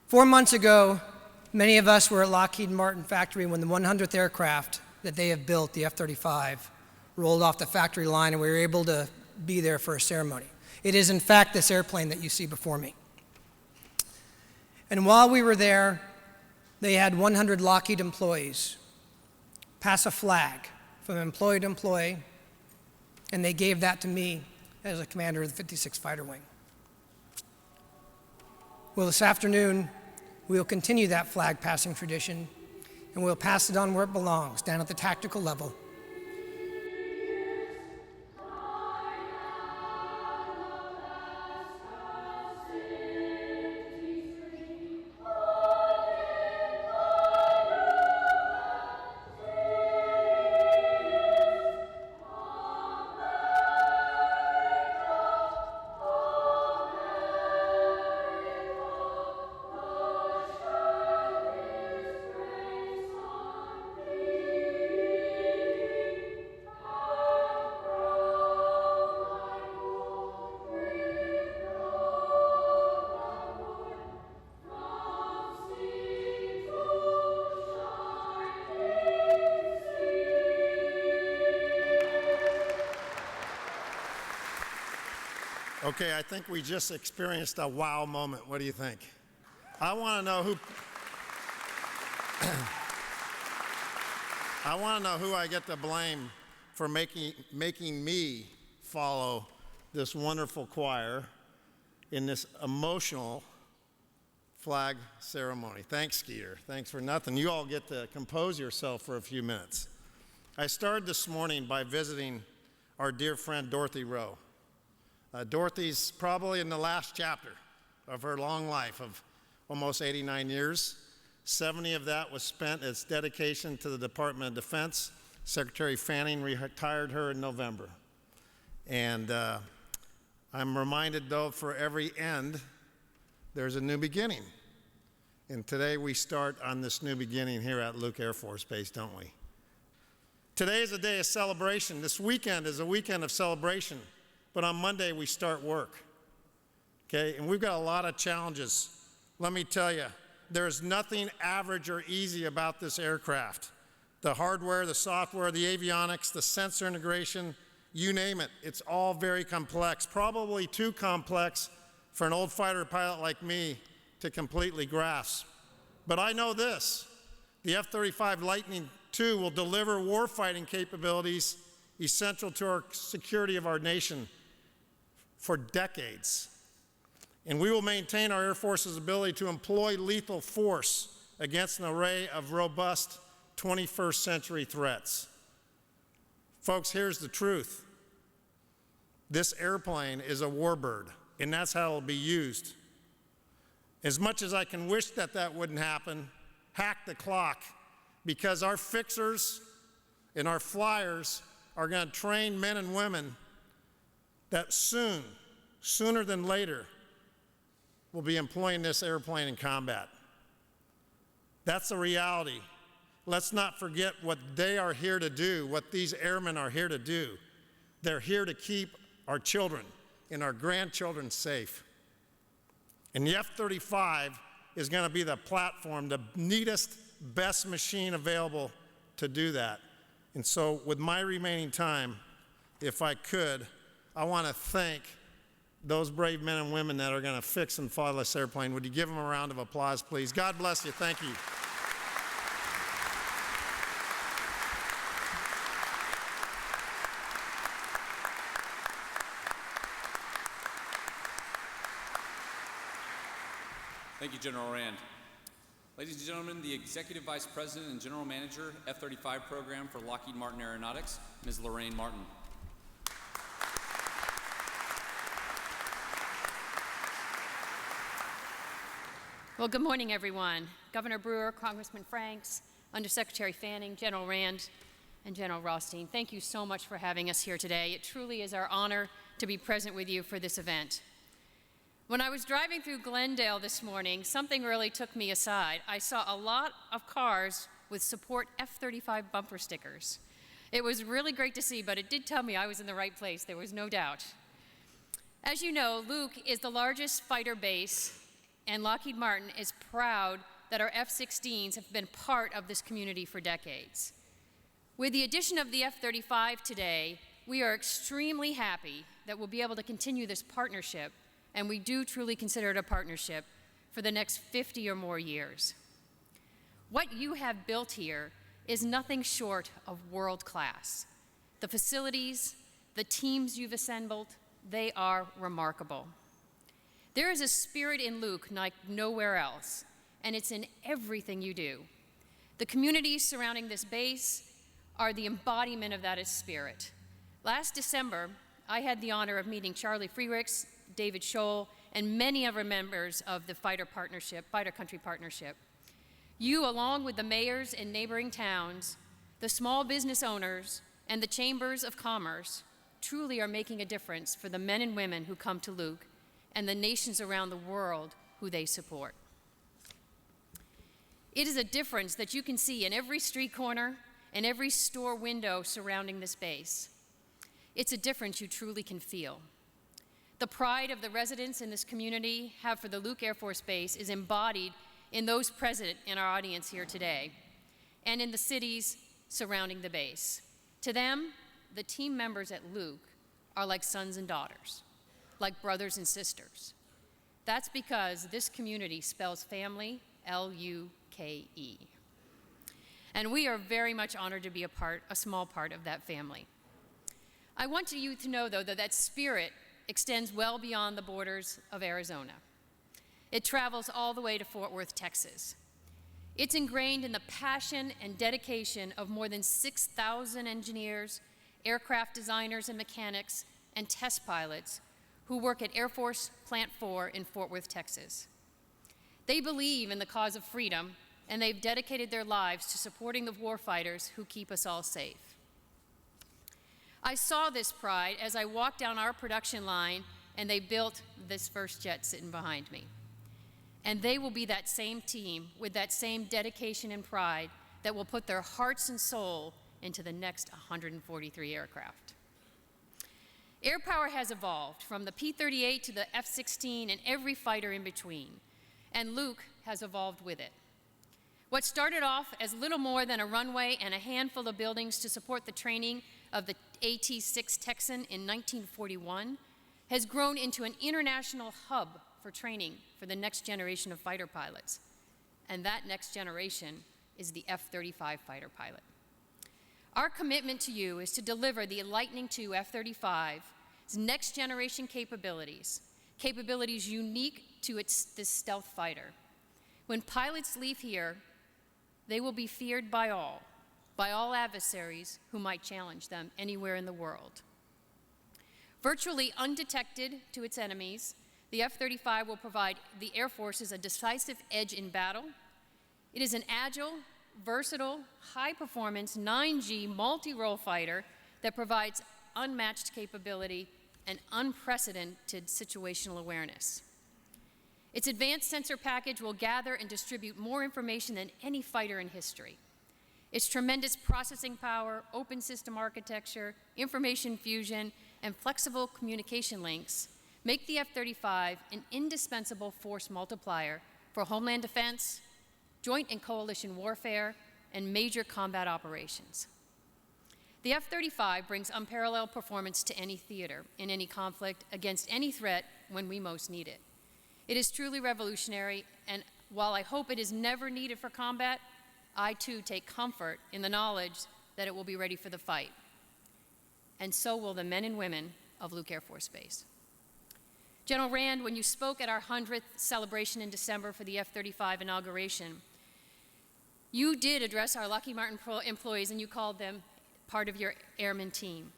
4 months ago, many of us were at Lockheed Martin factory when the 100th aircraft that they have built, the F-35, rolled off the factory line, and we were able to be there for a ceremony. It is, in fact, this airplane that you see before me. And while we were there, they had 100 Lockheed employees pass a flag from employee to employee, and they gave that to me as a commander of the 56th Fighter Wing. Well, this afternoon, we'll continue that flag passing tradition, and we'll pass it on where it belongs, down at the tactical level. Okay, I think we just experienced a wow moment. What do you think? I want to know who I get to blame for making me follow this wonderful choir in this emotional flag ceremony. Thanks, Skeeter. Thanks for nothing. You all get to compose yourself for a few minutes. I started this morning by visiting our dear friend Dorothy Rowe. Dorothy's probably in the last chapter of her long life of almost 89 years. 70 of that was spent as dedication to the Department of Defense. Secretary Fanning retired her in November. And I'm reminded, though, for every end, there's a new beginning. And today we start on this new beginning here at Luke Air Force Base, don't we? Today is a day of celebration. This weekend is a weekend of celebration. But on Monday, we start work, okay? And we've got a lot of challenges. Let me tell you, there's nothing average or easy about this aircraft. The hardware, the software, the avionics, the sensor integration, you name it. It's all very complex, probably too complex for an old fighter pilot like me to completely grasp. But I know this, the F-35 Lightning II will deliver warfighting capabilities essential to our security of our nation for decades. And we will maintain our Air Force's ability to employ lethal force against an array of robust 21st century threats. Folks, here's the truth. This airplane is a warbird, and that's how it'll be used. As much as I can wish that that wouldn't happen, hack the clock, because our fixers and our flyers are going to train men and women that sooner than later, will be employing this airplane in combat. That's the reality. Let's not forget what they are here to do, what these airmen are here to do. They're here to keep our children and our grandchildren safe. And the F-35 is going to be the platform, the neatest, best machine available to do that. And so with my remaining time, if I could, I want to thank those brave men and women that are going to fix and fly this airplane. Would you give them a round of applause, please? God bless you. Thank you. Thank you, General Rand. Ladies and gentlemen, the Executive Vice President and General Manager, F-35 Program for Lockheed Martin Aeronautics, Ms. Lorraine Martin. Well, good morning, everyone. Governor Brewer, Congressman Franks, Undersecretary Fanning, General Rand, and General Rothstein, thank you so much for having us here today. It truly is our honor to be present with you for this event. When I was driving through Glendale this morning, something really took me aside. I saw a lot of cars with Support F-35 bumper stickers. It was really great to see, but it did tell me I was in the right place. There was no doubt. As you know, Luke is the largest fighter base and Lockheed Martin is proud that our F-16s have been part of this community for decades. With the addition of the F-35 today, we are extremely happy that we'll be able to continue this partnership, and we do truly consider it a partnership, for the next 50 or more years. What you have built here is nothing short of world class. The facilities, the teams you've assembled, they are remarkable. There is a spirit in Luke like nowhere else, and it's in everything you do. The communities surrounding this base are the embodiment of that spirit. Last December, I had the honor of meeting Charlie Freericks, David Scholl, and many other members of the Fighter Country Partnership. You, along with the mayors in neighboring towns, the small business owners, and the chambers of commerce, truly are making a difference for the men and women who come to Luke and the nations around the world who they support. It is a difference that you can see in every street corner and every store window surrounding this base. It's a difference you truly can feel. The pride of the residents in this community have for the Luke Air Force Base is embodied in those present in our audience here today and in the cities surrounding the base. To them, the team members at Luke are like sons and daughters, like brothers and sisters. That's because this community spells family, L-U-K-E. And we are very much honored to be a small part of that family. I want you to know, though, that that spirit extends well beyond the borders of Arizona. It travels all the way to Fort Worth, Texas. It's ingrained in the passion and dedication of more than 6,000 engineers, aircraft designers and mechanics, and test pilots who work at Air Force Plant 4 in Fort Worth, Texas. They believe in the cause of freedom, and they've dedicated their lives to supporting the warfighters who keep us all safe. I saw this pride as I walked down our production line and they built this first jet sitting behind me. And they will be that same team with that same dedication and pride that will put their hearts and soul into the next 143 aircraft. Air power has evolved from the P-38 to the F-16 and every fighter in between, and Luke has evolved with it. What started off as little more than a runway and a handful of buildings to support the training of the AT-6 Texan in 1941 has grown into an international hub for training for the next generation of fighter pilots. And that next generation is the F-35 fighter pilot. Our commitment to you is to deliver the Lightning II F-35's next generation capabilities unique to this stealth fighter. When pilots leave here, they will be feared by all adversaries who might challenge them anywhere in the world. Virtually undetected to its enemies, the F-35 will provide the Air Forces a decisive edge in battle. It is an agile, versatile, high-performance 9G multi-role fighter that provides unmatched capability and unprecedented situational awareness. Its advanced sensor package will gather and distribute more information than any fighter in history. Its tremendous processing power, open system architecture, information fusion, and flexible communication links make the F-35 an indispensable force multiplier for homeland defense, joint and coalition warfare, and major combat operations. The F-35 brings unparalleled performance to any theater, in any conflict, against any threat when we most need it. It is truly revolutionary, and while I hope it is never needed for combat, I too take comfort in the knowledge that it will be ready for the fight. And so will the men and women of Luke Air Force Base. General Rand, when you spoke at our 100th celebration in December for the F-35 inauguration, you did address our Lockheed Martin employees and you called them part of your airman team.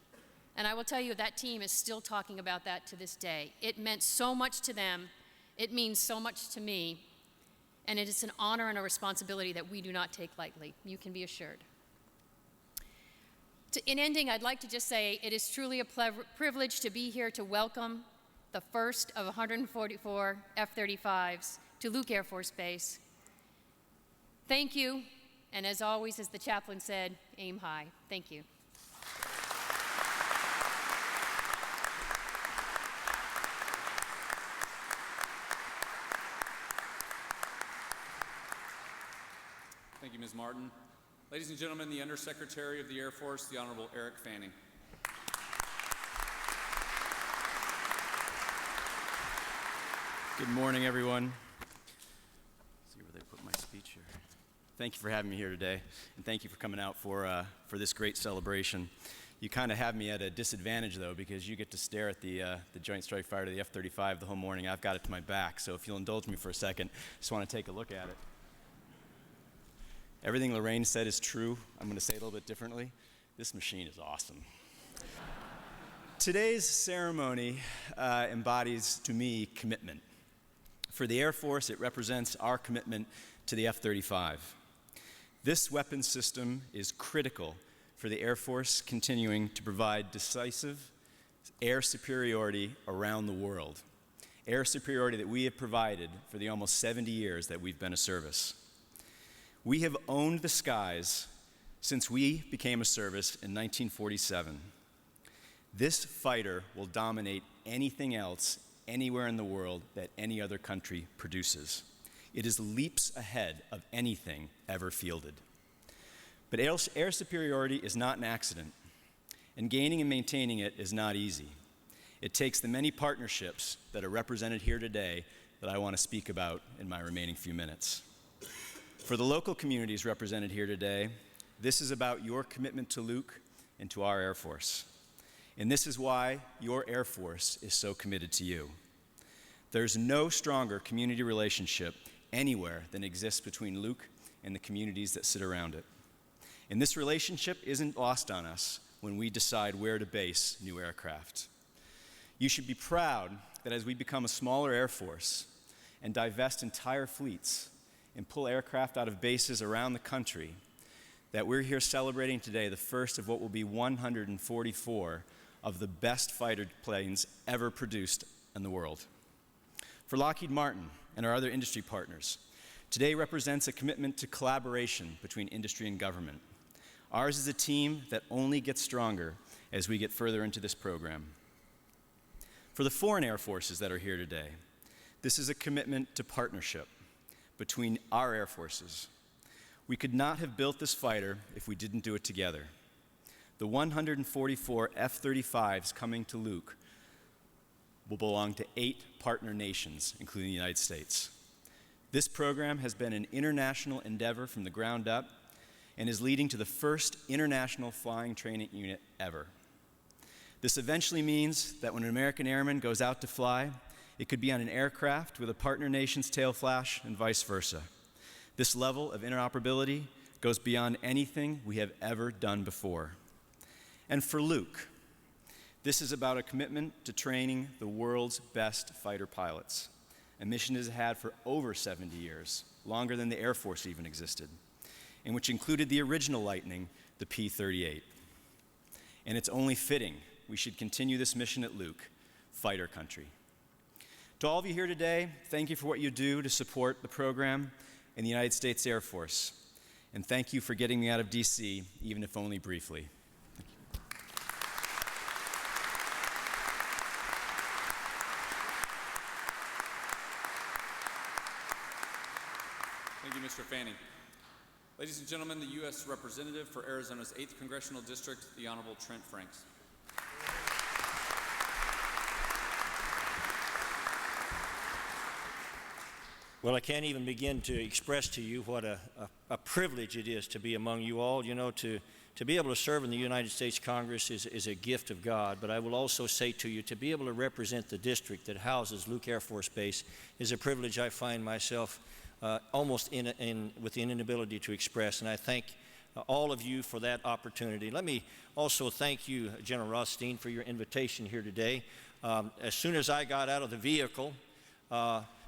And I will tell you that team is still talking about that to this day. It meant so much to them. It means so much to me. And it is an honor and a responsibility that we do not take lightly. You can be assured. In ending, I'd like to just say it is truly a privilege to be here to welcome the first of 144 F-35s to Luke Air Force Base. Thank you, and as always, as the chaplain said, aim high. Thank you. Thank you, Ms. Martin. Ladies and gentlemen, the Undersecretary of the Air Force, the Honorable Eric Fanning. Good morning, everyone. Let's see where they put my speech here. Thank you for having me here today, and thank you for coming out for this great celebration. You kind of have me at a disadvantage, though, because you get to stare at the Joint Strike Fighter to the F-35 the whole morning. I've got it to my back, so if you'll indulge me for a second, just want to take a look at it. Everything Lorraine said is true. I'm going to say it a little bit differently. This machine is awesome. Today's ceremony embodies, to me, commitment. For the Air Force, it represents our commitment to the F-35. This weapon system is critical for the Air Force continuing to provide decisive air superiority around the world. Air superiority that we have provided for the almost 70 years that we've been a service. We have owned the skies since we became a service in 1947. This fighter will dominate anything else anywhere in the world that any other country produces. It is leaps ahead of anything ever fielded. But air superiority is not an accident, and gaining and maintaining it is not easy. It takes the many partnerships that are represented here today that I want to speak about in my remaining few minutes. For the local communities represented here today, this is about your commitment to Luke and to our Air Force. And this is why your Air Force is so committed to you. There's no stronger community relationship anywhere than exists between Luke and the communities that sit around it. And this relationship isn't lost on us when we decide where to base new aircraft. You should be proud that as we become a smaller Air Force and divest entire fleets and pull aircraft out of bases around the country, that we're here celebrating today the first of what will be 144 of the best fighter planes ever produced in the world. For Lockheed Martin and our other industry partners, today represents a commitment to collaboration between industry and government. Ours is a team that only gets stronger as we get further into this program. For the foreign air forces that are here today, this is a commitment to partnership between our air forces. We could not have built this fighter if we didn't do it together. The 144 F-35s coming to Luke will belong to 8 partner nations, including the United States. This program has been an international endeavor from the ground up and is leading to the first international flying training unit ever. This eventually means that when an American airman goes out to fly, it could be on an aircraft with a partner nation's tail flash and vice versa. This level of interoperability goes beyond anything we have ever done before. And for Luke, this is about a commitment to training the world's best fighter pilots, a mission it has had for over 70 years, longer than the Air Force even existed, and which included the original Lightning, the P-38. And it's only fitting we should continue this mission at Luke, fighter country. To all of you here today, thank you for what you do to support the program and the United States Air Force. And thank you for getting me out of DC, even if only briefly. Thank you, Mr. Fanning. Ladies and gentlemen, the U.S. Representative for Arizona's 8th Congressional District, the Honorable Trent Franks. Well, I can't even begin to express to you what a privilege it is to be among you all. You know, to be able to serve in the United States Congress is a gift of God. But I will also say to you, to be able to represent the district that houses Luke Air Force Base is a privilege I find myself almost with the inability to express. And I thank all of you for that opportunity. Let me also thank you, General Rothstein, for your invitation here today. As soon as I got out of the vehicle,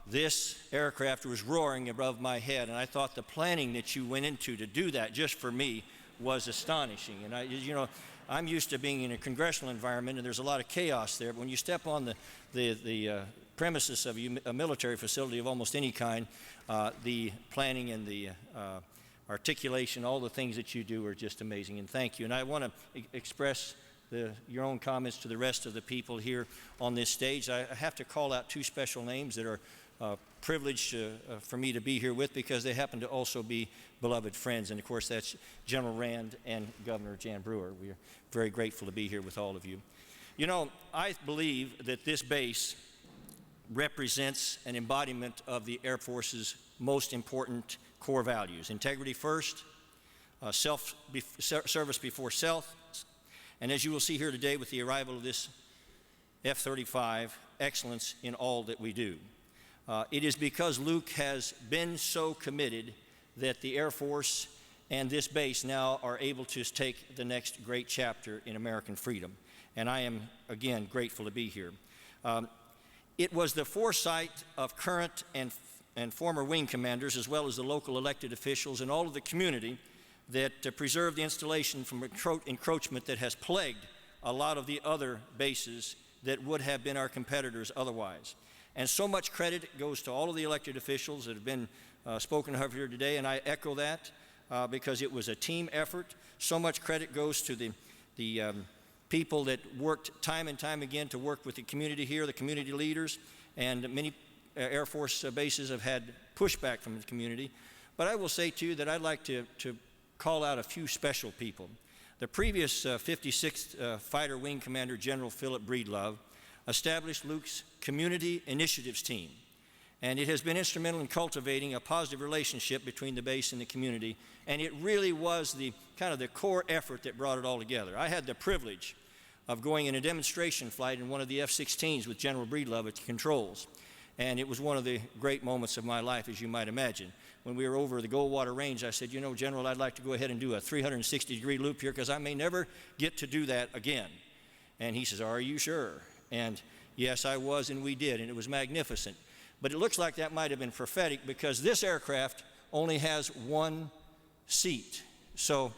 this aircraft was roaring above my head, and I thought the planning that you went into to do that just for me was astonishing. And I'm used to being in a congressional environment, and there's a lot of chaos there. But when you step on the premises of a military facility of almost any kind, the planning and the articulation, all the things that you do are just amazing. And thank you. And I want to express your own comments to the rest of the people here on this stage. I have to call out 2 special names that are privilege for me to be here with, because they happen to also be beloved friends. And of course, that's General Rand and Governor Jan Brewer. We are very grateful to be here with all of you. You know, I believe that this base represents an embodiment of the Air Force's most important core values: integrity first, service before self, and as you will see here today with the arrival of this F-35, excellence in all that we do. It is because Luke has been so committed that the Air Force and this base now are able to take the next great chapter in American freedom. And I am, again, grateful to be here. It was the foresight of current and former wing commanders, as well as the local elected officials and all of the community, that preserved the installation from encroachment that has plagued a lot of the other bases that would have been our competitors otherwise. And so much credit goes to all of the elected officials that have been spoken of here today, and I echo that because it was a team effort. So much credit goes to the people that worked time and time again to work with the community here, the community leaders, and many Air Force bases have had pushback from the community. But I will say to you that I'd like to call out a few special people. The previous 56th Fighter Wing Commander, General Philip Breedlove, established Luke's Community Initiatives Team, and it has been instrumental in cultivating a positive relationship between the base and the community, and it really was the kind of the core effort that brought it all together. I had the privilege of going in a demonstration flight in one of the F-16s with General Breedlove at the controls, and it was one of the great moments of my life, as you might imagine. When we were over the Goldwater Range, I said, you know, General, I'd like to go ahead and do a 360-degree loop here because I may never get to do that again. And he says, are you sure? And yes, I was, and we did, and it was magnificent. But it looks like that might have been prophetic, because this aircraft only has one seat. So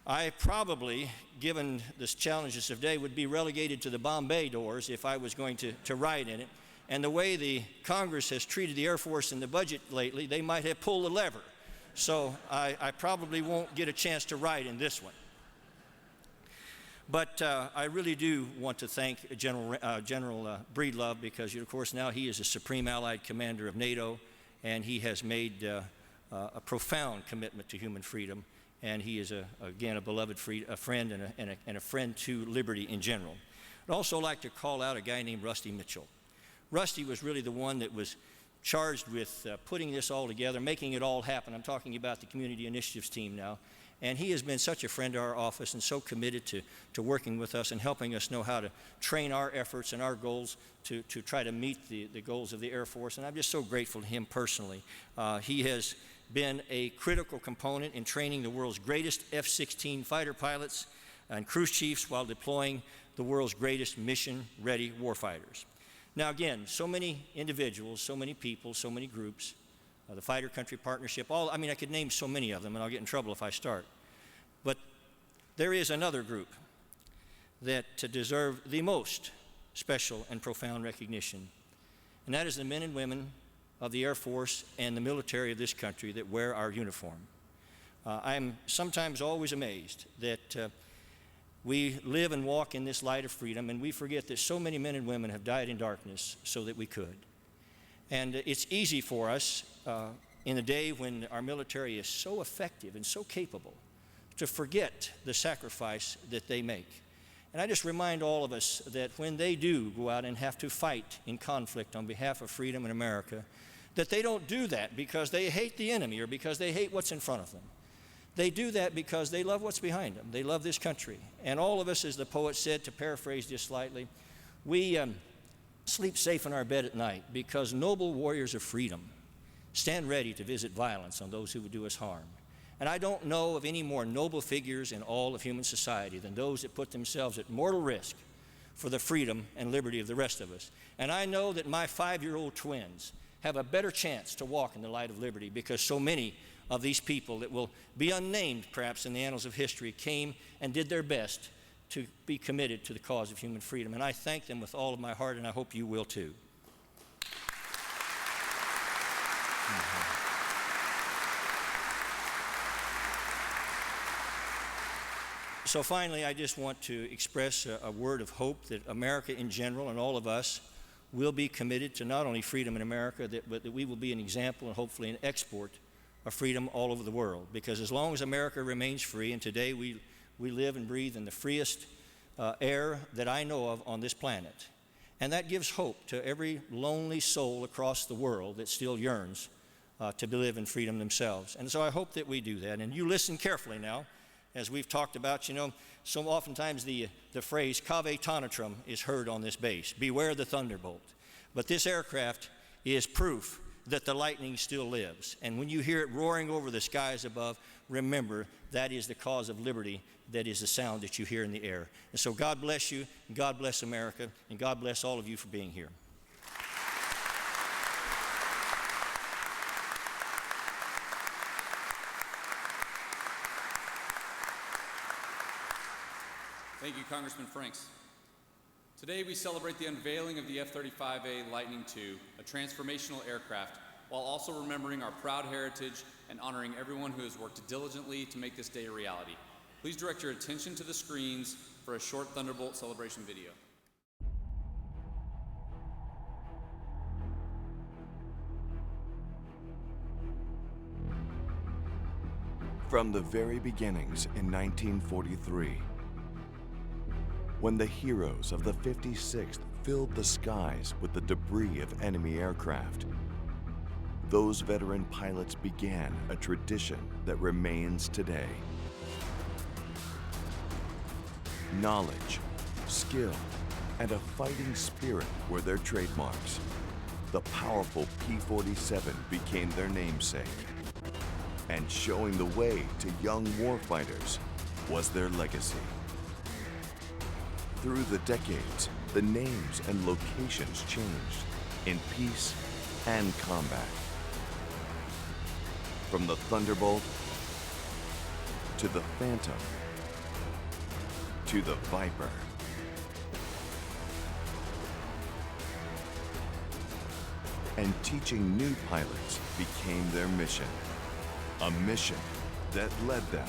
I probably, given the challenges of today, would be relegated to the Bombay doors if I was going to ride in it. And the way the Congress has treated the Air Force in the budget lately, they might have pulled the lever. So I probably won't get a chance to ride in this one. But I really do want to thank General Breedlove, because, of course, now he is a Supreme Allied Commander of NATO, and he has made a profound commitment to human freedom, and he is, again, a beloved friend and a friend to liberty in general. I'd also like to call out a guy named Rusty Mitchell. Rusty was really the one that was charged with putting this all together, making it all happen. I'm talking about the Community Initiatives Team now. And he has been such a friend to our office and so committed to working with us and helping us know how to train our efforts and our goals to try to meet the goals of the Air Force. And I'm just so grateful to him personally. He has been a critical component in training the world's greatest F-16 fighter pilots and cruise chiefs while deploying the world's greatest mission-ready warfighters. Now again, so many individuals, so many people, so many groups, the Fighter Country Partnership, I could name so many of them, and I'll get in trouble if I start. But there is another group that deserve the most special and profound recognition, and that is the men and women of the Air Force and the military of this country that wear our uniform. I'm sometimes always amazed that we live and walk in this light of freedom, and we forget that so many men and women have died in darkness so that we could. And it's easy for us in a day when our military is so effective and so capable to forget the sacrifice that they make. And I just remind all of us that when they do go out and have to fight in conflict on behalf of freedom in America, that they don't do that because they hate the enemy or because they hate what's in front of them. They do that because they love what's behind them. They love this country. And all of us, as the poet said, to paraphrase just slightly, we sleep safe in our bed at night because noble warriors of freedom stand ready to visit violence on those who would do us harm. And I don't know of any more noble figures in all of human society than those that put themselves at mortal risk for the freedom and liberty of the rest of us. And I know that my 5-year-old twins have a better chance to walk in the light of liberty because so many of these people that will be unnamed perhaps in the annals of history came and did their best to be committed to the cause of human freedom. And I thank them with all of my heart, and I hope you will too. So finally, I just want to express a word of hope that America in general and all of us will be committed to not only freedom in America, but that we will be an example and hopefully an export of freedom all over the world. Because as long as America remains free, and today we live and breathe in the freest air that I know of on this planet, and that gives hope to every lonely soul across the world that still yearns to live in freedom themselves. And so I hope that we do that. And you listen carefully now, as we've talked about, so oftentimes the phrase cave tanatum is heard on this base, beware the thunderbolt. But this aircraft is proof that the lightning still lives. And when you hear it roaring over the skies above, remember that is the cause of liberty, that is the sound that you hear in the air. And so God bless you, and God bless America, and God bless all of you for being here. Thank you, Congressman Franks. Today we celebrate the unveiling of the F-35A Lightning II, a transformational aircraft, while also remembering our proud heritage and honoring everyone who has worked diligently to make this day a reality. Please direct your attention to the screens for a short Thunderbolt celebration video. From the very beginnings in 1943, when the heroes of the 56th filled the skies with the debris of enemy aircraft, those veteran pilots began a tradition that remains today. Knowledge, skill, and a fighting spirit were their trademarks. The powerful P-47 became their namesake, and showing the way to young warfighters was their legacy. Through the decades, the names and locations changed in peace and combat. From the Thunderbolt to the Phantom to the Viper. And teaching new pilots became their mission. A mission that led them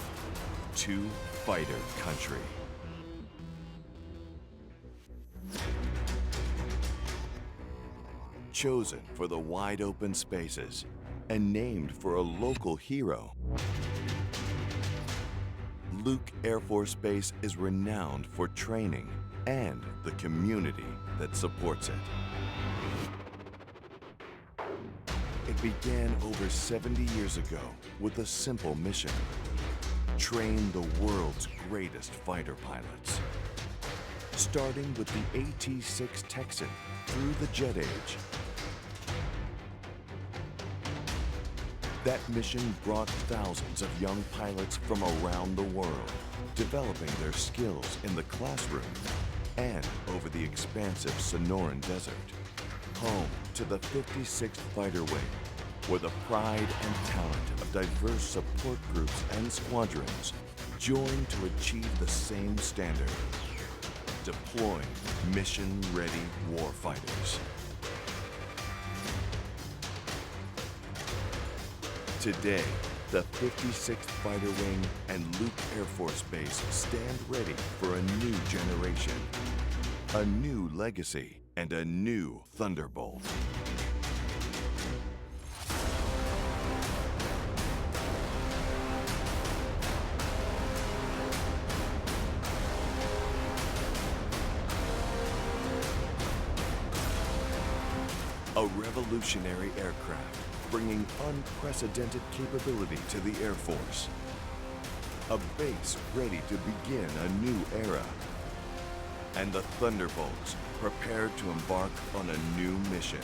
to fighter country. Chosen for the wide open spaces and named for a local hero, Luke Air Force Base is renowned for training and the community that supports it. It began over 70 years ago with a simple mission: train the world's greatest fighter pilots. Starting with the AT-6 Texan through the jet age. That mission brought thousands of young pilots from around the world, developing their skills in the classroom and over the expansive Sonoran Desert. Home to the 56th Fighter Wing, where the pride and talent of diverse support groups and squadrons join to achieve the same standard: deploying mission-ready warfighters. Today, the 56th Fighter Wing and Luke Air Force Base stand ready for a new generation, a new legacy, and a new Thunderbolt. A revolutionary aircraft, bringing unprecedented capability to the Air Force. A base ready to begin a new era. And the Thunderbolts prepared to embark on a new mission: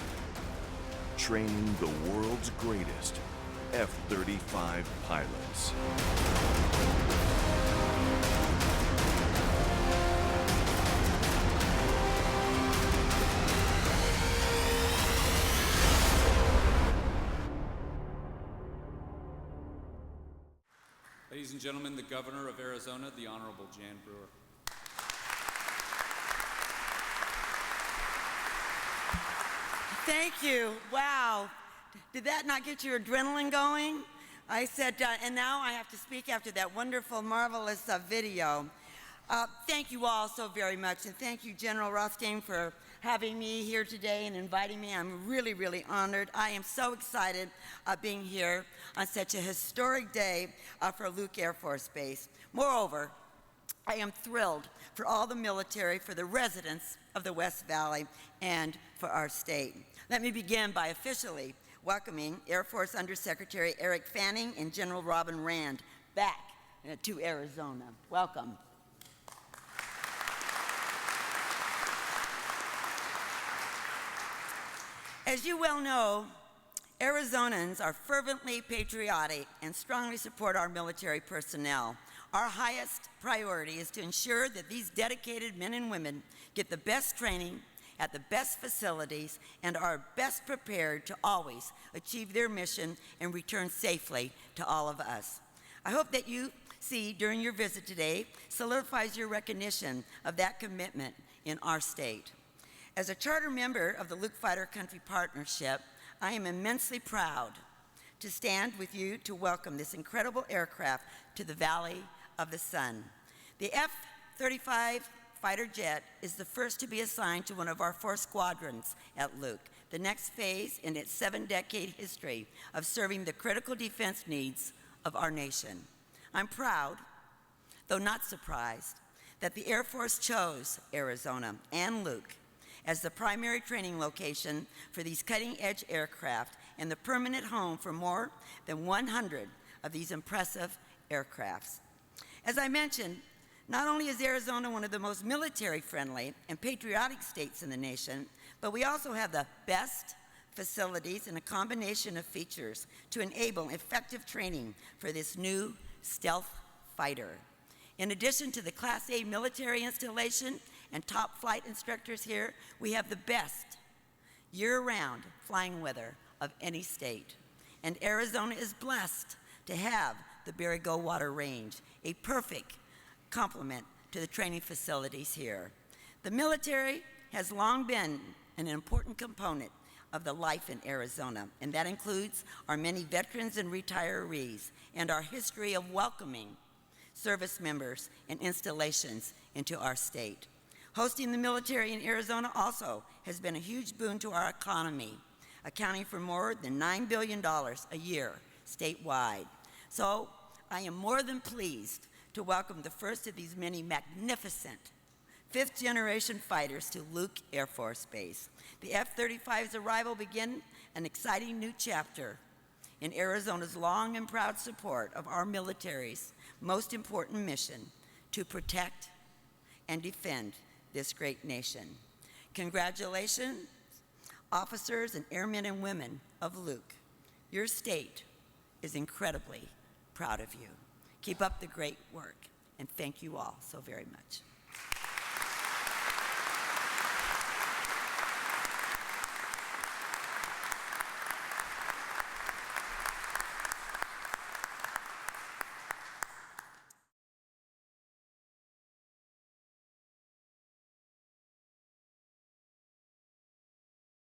training the world's greatest F-35 pilots. Ladies and gentlemen, the Governor of Arizona, the Honorable Jan Brewer. Thank you. Wow. Did that not get your adrenaline going? I said, and now I have to speak after that wonderful, marvelous video. Thank you all so very much, and thank you, General Rothstein, for having me here today and inviting me. I'm really, really honored. I am so excited being here on such a historic day for Luke Air Force Base. Moreover, I am thrilled for all the military, for the residents of the West Valley, and for our state. Let me begin by officially welcoming Air Force Undersecretary Eric Fanning and General Robin Rand back to Arizona. Welcome. As you well know, Arizonans are fervently patriotic and strongly support our military personnel. Our highest priority is to ensure that these dedicated men and women get the best training at the best facilities and are best prepared to always achieve their mission and return safely to all of us. I hope that you see during your visit today solidifies your recognition of that commitment in our state. As a charter member of the Luke Fighter Country Partnership, I am immensely proud to stand with you to welcome this incredible aircraft to the Valley of the Sun. The F-35 fighter jet is the first to be assigned to one of our 4 squadrons at Luke, the next phase in its 7-decade history of serving the critical defense needs of our nation. I'm proud, though not surprised, that the Air Force chose Arizona and Luke as the primary training location for these cutting-edge aircraft and the permanent home for more than 100 of these impressive aircrafts. As I mentioned, not only is Arizona one of the most military-friendly and patriotic states in the nation, but we also have the best facilities and a combination of features to enable effective training for this new stealth fighter. In addition to the Class A military installation and top flight instructors here, we have the best year-round flying weather of any state. And Arizona is blessed to have the Barry Goldwater Range, a perfect complement to the training facilities here. The military has long been an important component of the life in Arizona, and that includes our many veterans and retirees and our history of welcoming service members and installations into our state. Hosting the military in Arizona also has been a huge boon to our economy, accounting for more than $9 billion a year statewide. So I am more than pleased to welcome the first of these many magnificent 5th-generation fighters to Luke Air Force Base. The F-35's arrival begins an exciting new chapter in Arizona's long and proud support of our military's most important mission, to protect and defend this great nation. Congratulations, officers and airmen and women of Luke. Your state is incredibly proud of you. Keep up the great work, and thank you all so very much.